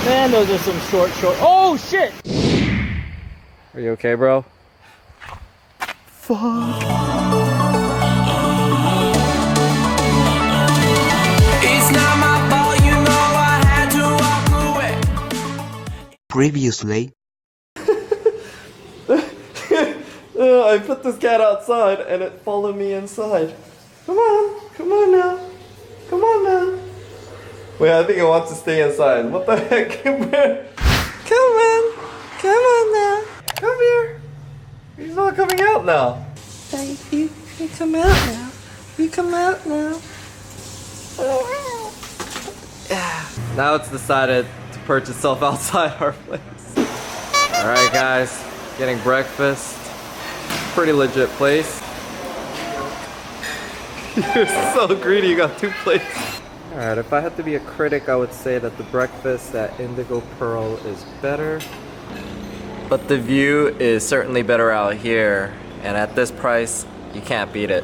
Man, those are some short. Oh shit! Are you okay, bro? Fuck. It's not my fault, you know I had to walk away. Previously. I put this cat outside and it followed me inside. Come on now. Come on now. Wait, I think it wants to stay inside. What the heck? Come on now. Come here. He's not coming out now. Hey, you come out now. You come out now. Now it's decided to purge itself outside our place. Alright guys, getting breakfast. Pretty legit place. You're so greedy, you got 2 plates. Alright, if I had to be a critic, I would say that the breakfast at Indigo Pearl is better. But the view is certainly better out here. And at this price, you can't beat it.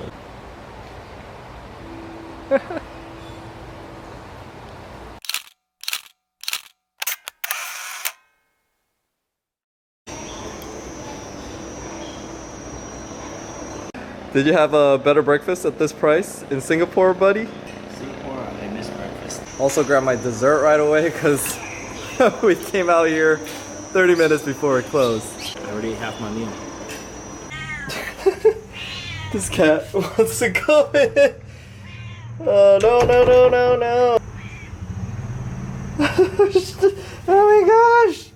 Did you have a better breakfast at this price in Singapore, buddy? Singapore, I miss breakfast. Also grabbed my dessert right away because we came out here 30 minutes before it closed. I already ate half my meal. This cat wants to go in. Oh, no. Oh my gosh!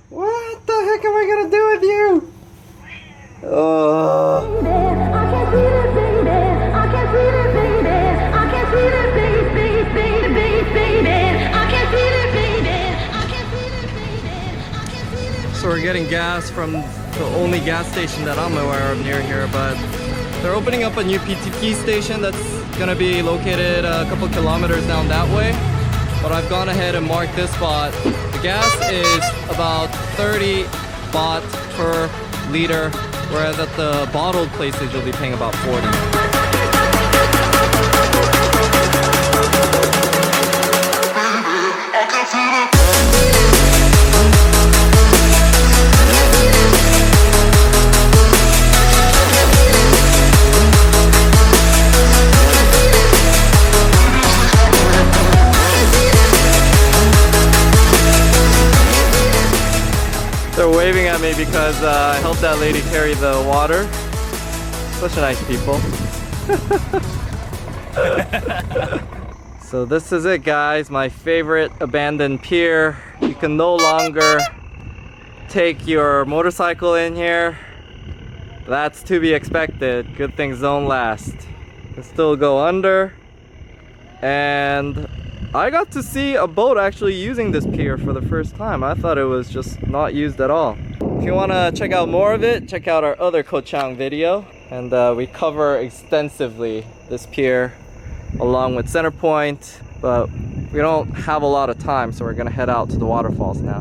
What the heck am I gonna do with you? So we're getting gas from the only gas station that I'm aware of near here, but they're opening up a new PTP station that's gonna be located a couple kilometers down that way. But I've gone ahead and marked this spot. The gas is about 30 baht per liter, whereas at the bottled places you'll be paying about 40. They're waving at me because I helped that lady carry the water. Such nice people. So this is it, guys. My favorite abandoned pier. You can no longer take your motorcycle in here. That's to be expected. Good things don't last. You can still go under. And I got to see a boat actually using this pier for the first time. I thought it was just not used at all. If you want to check out more of it, check out our other Koh Chang video. And we cover extensively this pier along with Center Point. But we don't have a lot of time, so we're going to head out to the waterfalls now.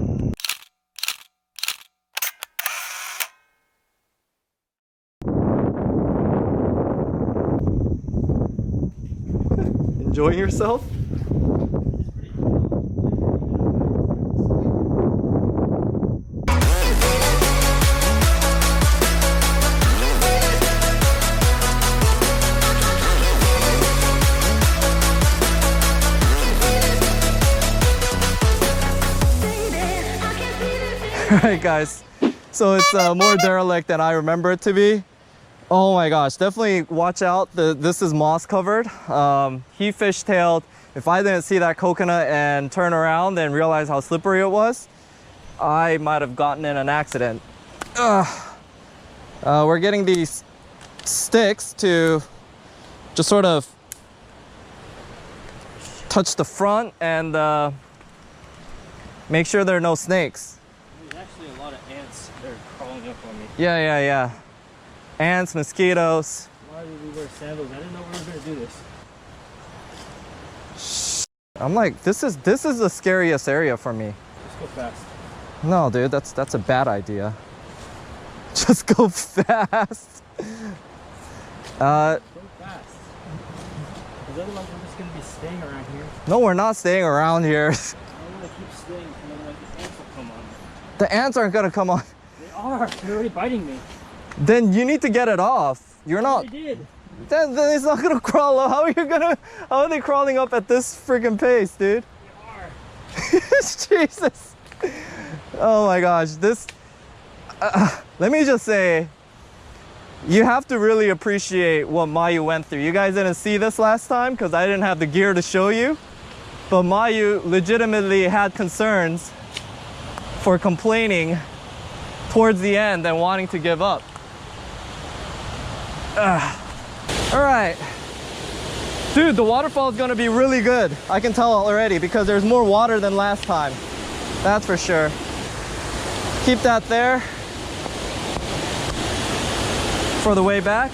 Enjoying yourself? Alright guys, so it's more derelict than I remember it to be. Oh my gosh, definitely watch out. This is moss covered. He fishtailed. If I didn't see that coconut and turn around and realize how slippery it was, I might have gotten in an accident. We're getting these sticks to just sort of touch the front and make sure there are no snakes. There's actually a lot of ants that are crawling up on me. Yeah. Ants, mosquitoes. Why did we wear sandals? I didn't know we were going to do this. I'm like, this is the scariest area for me. Let's go fast. No, dude, that's a bad idea. Just go fast. Go fast. Because otherwise we're just going to be staying around here. No, we're not staying around here. I want to keep thing, and then like the ants will come on. The ants aren't gonna come on. They are. They're already biting me. Then you need to get it off. You're not. I did. Then it's not gonna crawl up. How are you gonna? How are they crawling up at this freaking pace, dude? They are. Jesus. Oh my gosh. This. Let me just say, you have to really appreciate what Mayu went through. You guys didn't see this last time because I didn't have the gear to show you. But Mayu legitimately had concerns for complaining towards the end and wanting to give up. All right. Dude, the waterfall is gonna be really good. I can tell already because there's more water than last time. That's for sure. Keep that there for the way back.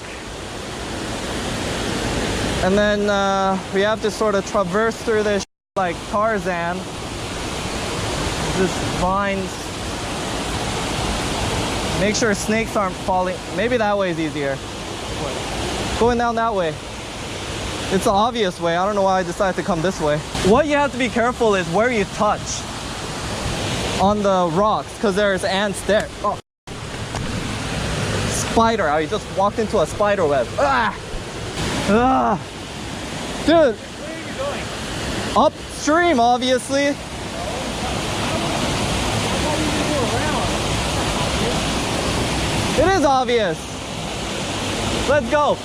And then we have to sort of traverse through this like Tarzan. Just vines. Make sure snakes aren't falling. Maybe that way is easier. Going down that way. It's the obvious way. I don't know why I decided to come this way. What you have to be careful is where you touch on the rocks because there's ants there. Oh. Spider. I just walked into a spider web. Ah! Ah! Dude. Where are you going? Upstream, obviously. It is obvious. Let's go.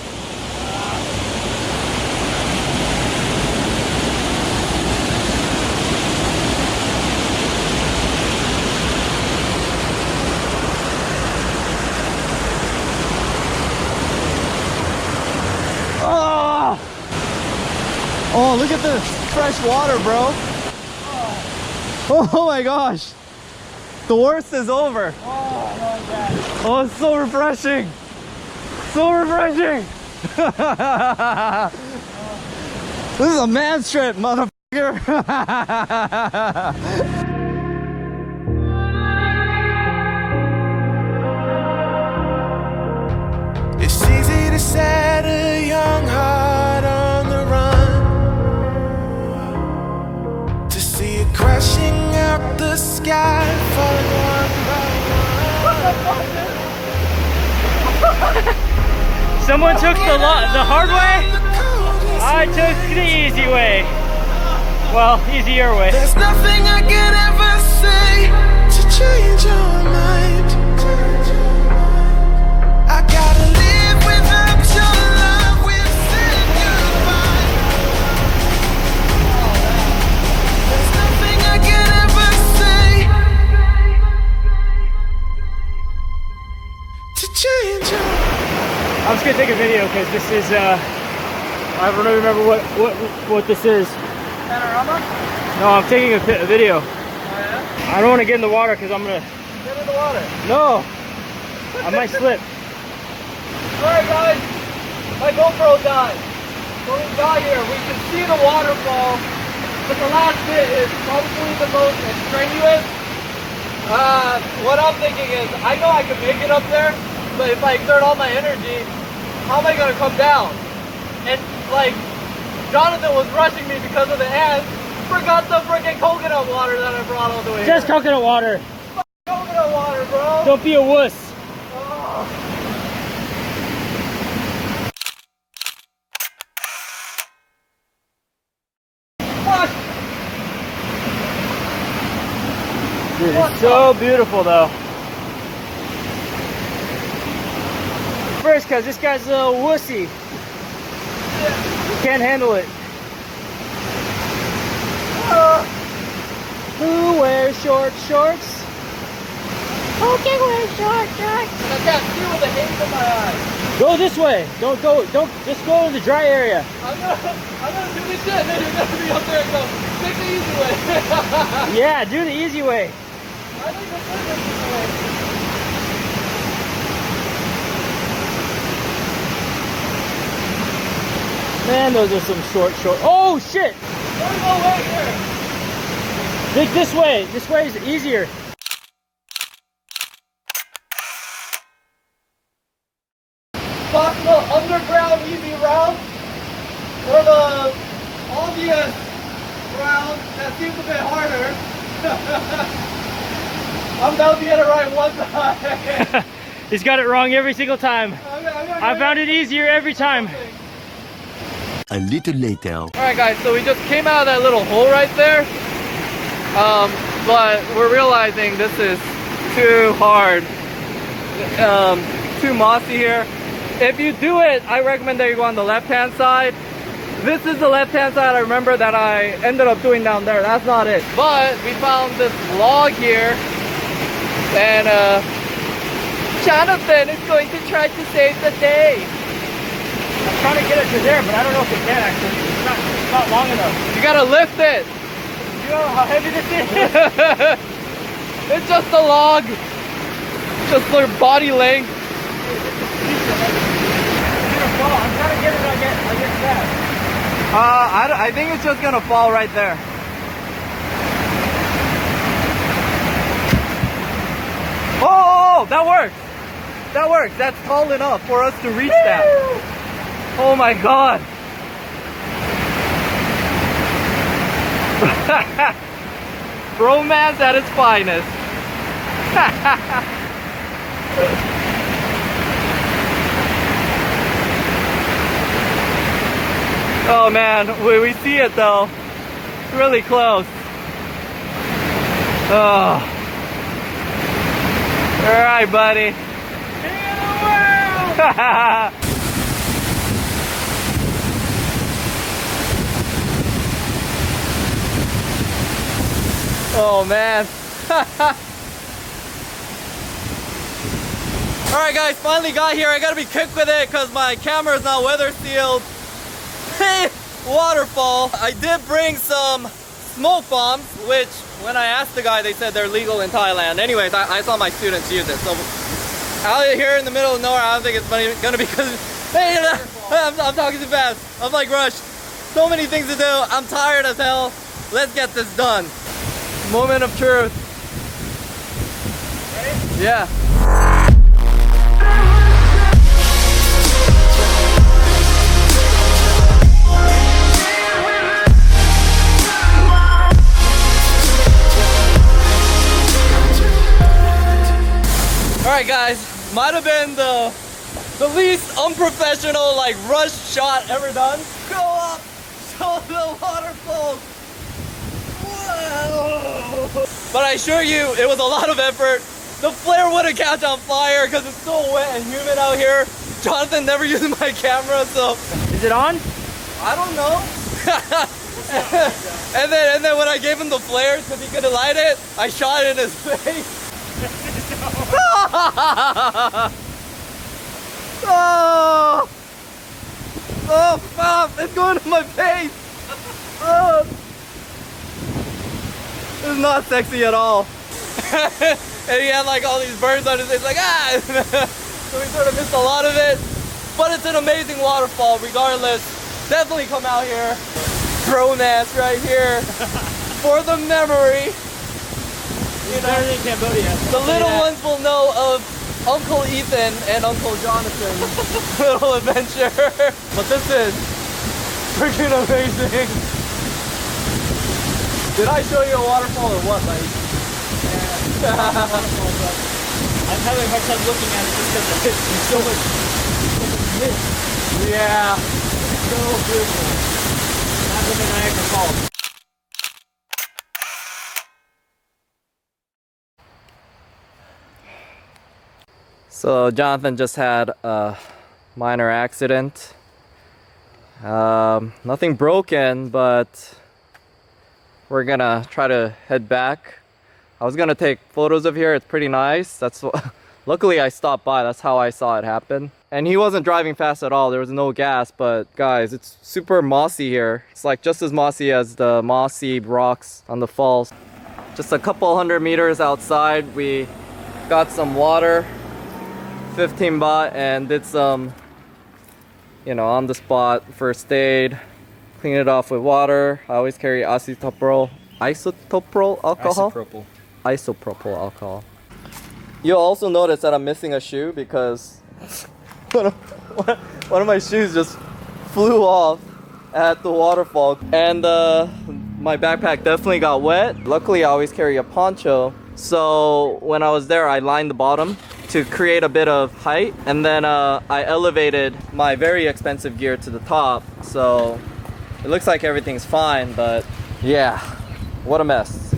Oh, oh, look at this fresh water, bro. Oh my gosh. The worst is over. Oh, I love that. Oh, it's so refreshing. So refreshing. This is a man's trip, motherfucker. It's easy to set a young heart on the run, to see it crashing out the sky, falling one by one. Someone took the hard way. I took the easy way. Well, easier way. There's nothing I could ever say to change your mind. I gotta live without your love. We've said goodbye. There's nothing I could ever say to change your mind. I'm just gonna take a video because this is I don't remember what this is. Panorama? No, I'm taking a video. Oh yeah? I don't want to get in the water because I'm gonna. Get in the water. No, I might slip. Alright guys, my GoPro died. When we got here, we can see the waterfall, but the last bit is probably the most strenuous. What I'm thinking is, I know I can make it up there, but if I exert all my energy, how am I gonna come down? And like, Jonathan was rushing me because of the ants, forgot the freaking coconut water that I brought all the way Just here. coconut water. Coconut water, bro! Don't be a wuss. Oh. What? Dude, it's so beautiful though. First, because this guy's a little wussy. He can't handle it. Who wears short shorts? Who can wear short shorts? I can't see with the haze in my eyes. Go this way. Don't just go in the dry area. I'm gonna do this shit and then you're gonna be up there and go, take the easy way. Yeah, do the easy way. I think this is the easy way. Man, those are some short. Oh shit! There's no way here. Think this way. This way is easier. Possible underground easy route or the obvious route that seems a bit harder. I'm down to get it right one time. He's got it wrong every single time. I found it easier every time. A little later. Alright guys, so we just came out of that little hole right there. But we're realizing this is too hard. Too mossy here. If you do it, I recommend that you go on the left hand side. This is the left hand side I remember that I ended up doing down there. That's not it. But we found this log here. And Jonathan is going to try to save the day. I'm trying to get it to there, but I don't know if it can actually. It's not long enough. You gotta lift it. You know how heavy this is? It's just a log. Just their body length. I'm trying to get it, I get fast. I think it's just gonna fall right there. Oh, that works. That works. That's tall enough for us to reach that. Oh my god. Bromance at its finest. Oh man, we see it though. It's really close. Oh. Alright, buddy. King of the world! Oh man. Alright guys, finally got here. I gotta be quick with it because my camera is not weather sealed. Hey, waterfall. I did bring some smoke bombs, which when I asked the guy, they said they're legal in Thailand. Anyways, I saw my students use it. So out here in the middle of nowhere, I don't think it's gonna be because hey, I'm talking too fast. I'm like rushed. So many things to do. I'm tired as hell. Let's get this done. Moment of truth. Ready? Yeah. Alright guys, might have been the least unprofessional like rush shot ever done. Go up to the waterfall. Whoa. But I assure you, it was a lot of effort. The flare wouldn't catch on fire because it's so wet and humid out here. Jonathan never used my camera, so Is it on? I don't know. and then when I gave him the flare because he couldn't light it, I shot it in his face. Oh! Oh, stop! It's going to my face! Oh! This is not sexy at all. And he had like all these burns on his face, like ah! So we sort of missed a lot of it. But it's an amazing waterfall regardless. Definitely come out here. Bromance right here. For the memory. You know, better than Cambodia. The little ones will know of Uncle Ethan and Uncle Jonathan's little adventure. But this is freaking amazing. Did I show you a waterfall or what, like? Yeah. I'm having a hard time looking at it just because it's so much mist. Yeah. So beautiful. Not in the Niagara Falls. So Jonathan just had a minor accident. Nothing broken, but we're gonna try to head back. I was gonna take photos of here. It's pretty nice. That's luckily I stopped by. That's how I saw it happen. And he wasn't driving fast at all. There was no gas, but guys, it's super mossy here. It's like just as mossy as the mossy rocks on the falls. Just a couple 100 meters outside, we got some water. 15 baht and did some, you know, on the spot first aid, clean it off with water. I always carry isopropyl alcohol. Isopropyl alcohol. You'll also notice that I'm missing a shoe because one of my shoes just flew off at the waterfall, and my backpack definitely got wet. Luckily, I always carry a poncho. So when I was there, I lined the bottom to create a bit of height. And then I elevated my very expensive gear to the top. So it looks like everything's fine, but yeah, what a mess.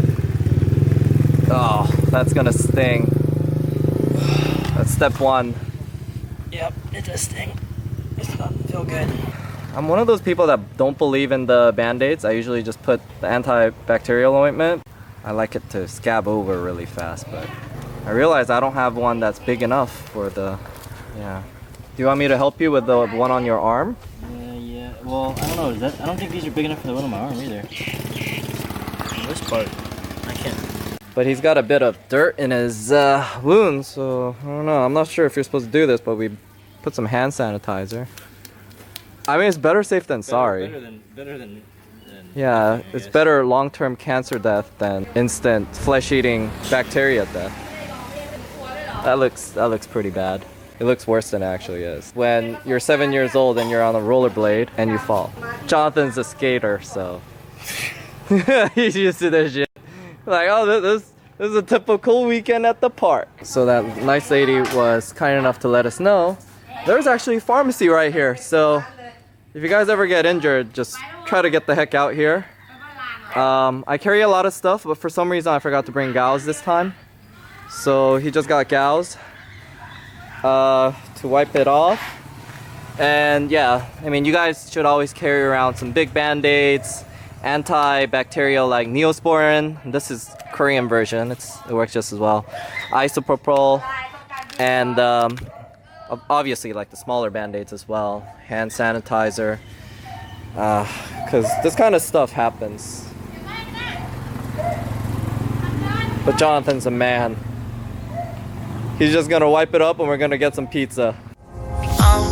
Oh, that's gonna sting. That's step one. Yep, it does sting. It doesn't feel good. I'm one of those people that don't believe in the band-aids. I usually just put the antibacterial ointment. I like it to scab over really fast, but I realize I don't have one that's big enough for the, yeah. Do you want me to help you with the one on your arm? Yeah, well, I don't know, I don't think these are big enough for the one on my arm either. This part, I can't. But he's got a bit of dirt in his wound, so I don't know. I'm not sure if you're supposed to do this, but we put some hand sanitizer. I mean, it's better safe than sorry. Better than yeah, it's better long-term cancer death than instant flesh-eating bacteria death. That looks pretty bad. It looks worse than it actually is. When you're 7 years old and you're on a rollerblade and you fall. Jonathan's a skater, so he's used to this shit. Like, oh, this is a typical weekend at the park. So that nice lady was kind enough to let us know there's actually a pharmacy right here. So if you guys ever get injured, just try to get the heck out here. I carry a lot of stuff, but for some reason I forgot to bring gauze this time. So he just got gauze to wipe it off. And yeah, I mean, you guys should always carry around some big band-aids, antibacterial like Neosporin. This is Korean version. It works just as well. Isopropyl, and obviously like the smaller band-aids as well. Hand sanitizer, because this kind of stuff happens. But Jonathan's a man. He's just gonna wipe it up and we're gonna get some pizza. I'm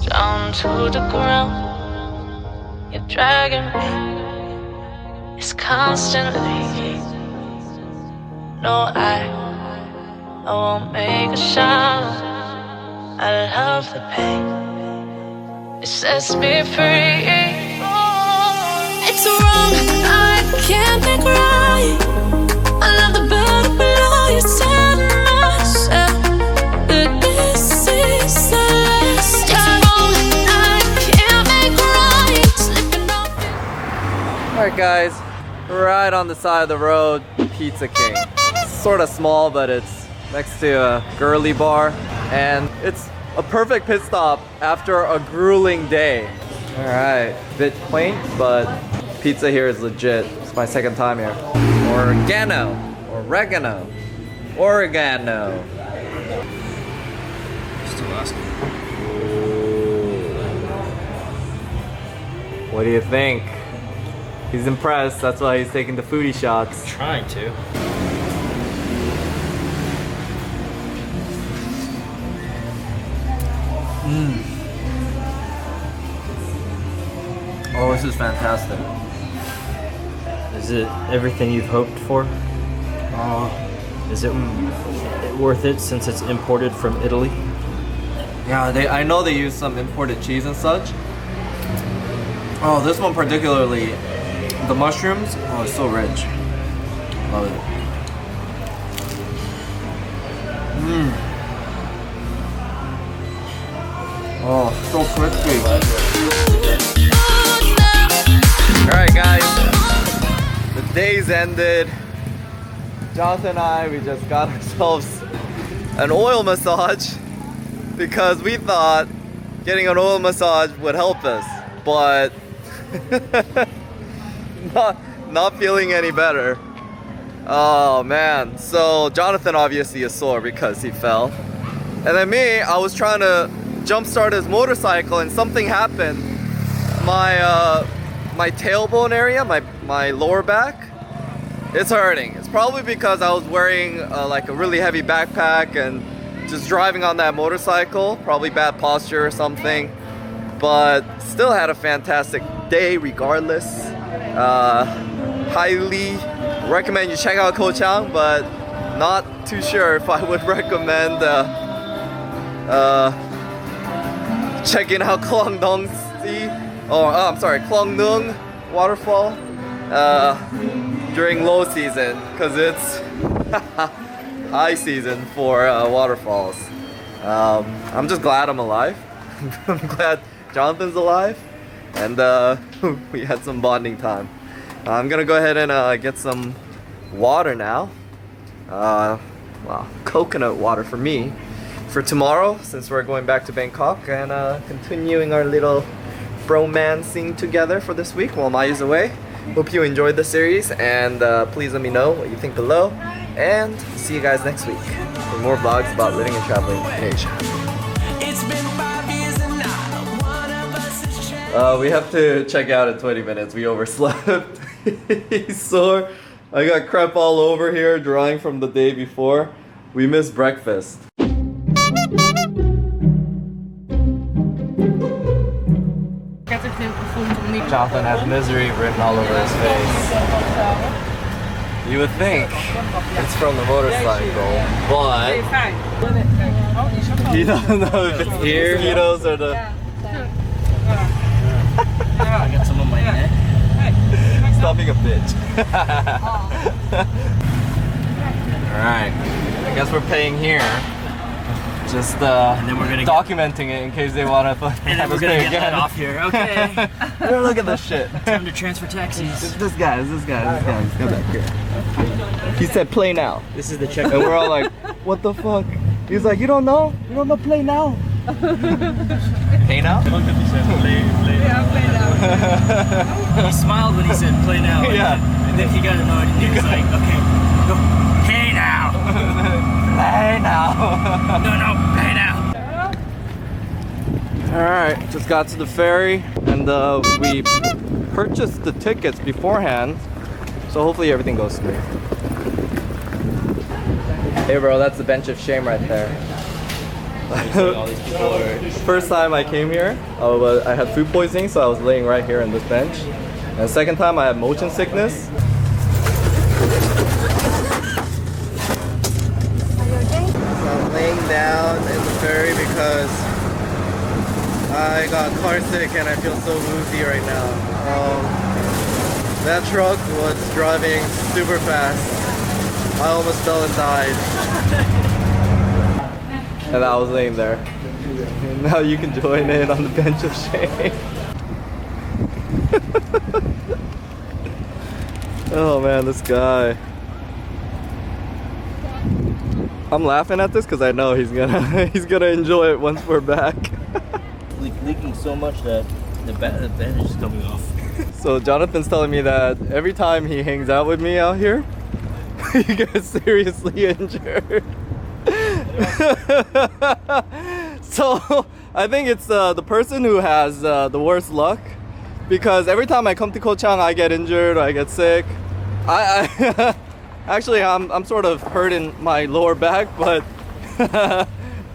down to the ground. You're dragging me. It's constantly. No, I won't make a sound. I love the pain. It sets me free. It's wrong, I can't think right. I love the bird below you, telling myself that this is the last. It's wrong, I can't make right. Slipping off. Alright guys, right on the side of the road, Pizza King. It's sort of small, but it's next to a girly bar. And it's a perfect pit stop after a grueling day. Alright, bit quaint, but pizza here is legit. It's my second time here. Oregano. Still asking. What do you think? He's impressed, that's why he's taking the foodie shots. Trying to. Oh, this is fantastic. Is it everything you've hoped for? Is it worth it since it's imported from Italy? Yeah, I know they use some imported cheese and such. Oh, this one particularly, the mushrooms, oh, it's so rich. Love it. Oh, so crispy. Alright guys, the day's ended. Jonathan and I, we just got ourselves an oil massage because we thought getting an oil massage would help us, but not feeling any better. Oh man, so Jonathan obviously is sore because he fell. And then me, I was trying to jumpstart his motorcycle and something happened. My tailbone area, my lower back, it's hurting. It's probably because I was wearing like a really heavy backpack and just driving on that motorcycle, probably bad posture or something, but still had a fantastic day regardless. Highly recommend you check out Koh Chang, but not too sure if I would recommend checking out Klong Neung Klong Neung Waterfall. during low season because it's high season for waterfalls. I'm just glad I'm alive. I'm glad Jonathan's alive, and we had some bonding time. I'm gonna go ahead and get some water now. Well, coconut water for me for tomorrow, since we're going back to Bangkok, and continuing our little bromancing together for this week while Mayu's away. Hope you enjoyed the series, and please let me know what you think below, and see you guys next week for more vlogs about living and traveling in Asia. It's been 5 years and now one of us is changed. We have to check out in 20 minutes. We overslept. He's sore. I got crap all over here, drying from the day before. We missed breakfast. Jonathan has misery written all over his face. You would think it's from the motorcycle, but you don't know if it's the mosquitoes or the... I got some on my neck. Stop being a bitch. Alright, I guess we're paying here. Just and then we're gonna documenting it in case they want to and then we're gonna get that off here. Okay. Look at this shit. Time to transfer taxis. This guy. Come back here. He said play now. This is the check. And we're all like, what the fuck? He's like, you don't know? You don't know play now? Pay now? He smiled when he said play now. Yeah. And then he got annoyed and he was like, okay, go, pay now. Play now. No, pay now. Alright, just got to the ferry, and we purchased the tickets beforehand, so hopefully everything goes smooth. Hey bro, that's the bench of shame right there. All these people are... First time I came here, I had food poisoning, so I was laying right here in this bench. And the second time I had motion sickness. So I'm laying down in the ferry because I got car sick and I feel so woozy right now. That truck was driving super fast. I almost fell and died. And I was laying there. And now you can join in on the bench of shame. Oh man, this guy. I'm laughing at this because I know he's gonna enjoy it once we're back. leaking so much that the bandage is coming off. So Jonathan's telling me that every time he hangs out with me out here, he gets seriously injured. So I think it's the person who has the worst luck, because every time I come to Koh Chang I get injured or I get sick. I actually I'm sort of hurting my lower back, but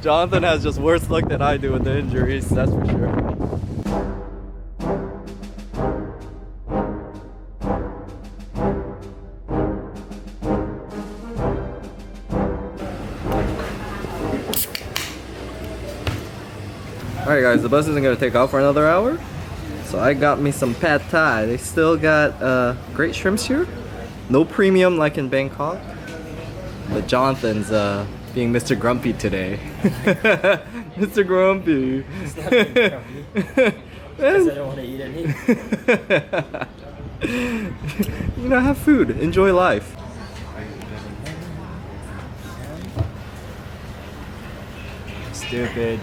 Jonathan has just worse luck than I do with the injuries, that's for sure. Alright guys, the bus isn't going to take off for another hour, so I got me some pad thai. They still got great shrimps here. No premium like in Bangkok, but Jonathan's being Mr. Grumpy today. Mr. Grumpy. It's not being grumpy. Because I don't want to eat any. You know, have food, enjoy life. Stupid.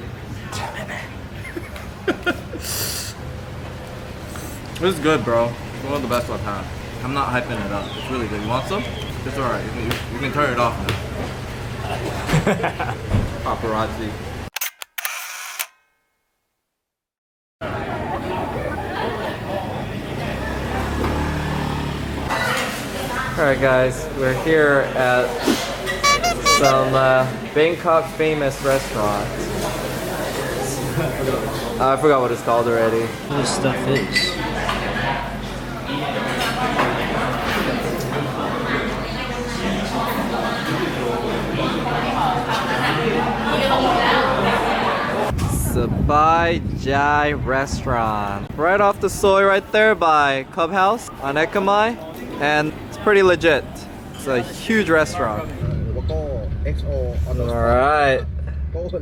This is good, bro. It's one of the best I've had. I'm not hyping it up. It's really good. You want some? It's alright. You can turn it off now. Paparazzi. Alright guys, we're here at some Bangkok famous restaurant. I forgot what it's called already. What this stuff is. Sabai Chai Jai Restaurant. Right off the soy right there by Clubhouse on Ekamai. And it's pretty legit. It's a huge restaurant. Alright.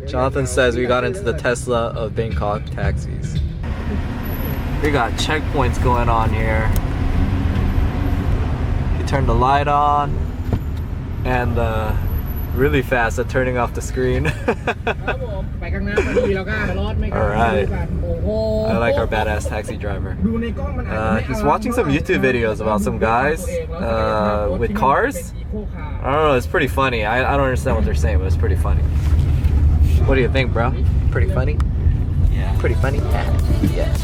Jonathan says we got into the Tesla of Bangkok taxis. We got checkpoints going on here. You turn the light on and really fast at turning off the screen. Alright. I like our badass taxi driver. He's watching some YouTube videos about some guys with cars. I don't know, it's pretty funny. I don't understand what they're saying, but it's pretty funny. What do you think, bro? Pretty funny? Yeah. Pretty funny? Yeah.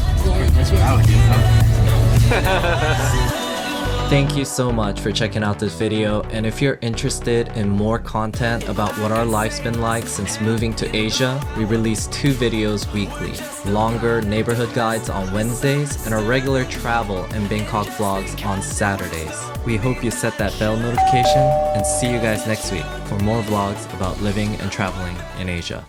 Thank you so much for checking out this video, and if you're interested in more content about what our life's been like since moving to Asia, we release 2 videos weekly. Longer neighborhood guides on Wednesdays and our regular travel and Bangkok vlogs on Saturdays. We hope you set that bell notification and see you guys next week for more vlogs about living and traveling in Asia.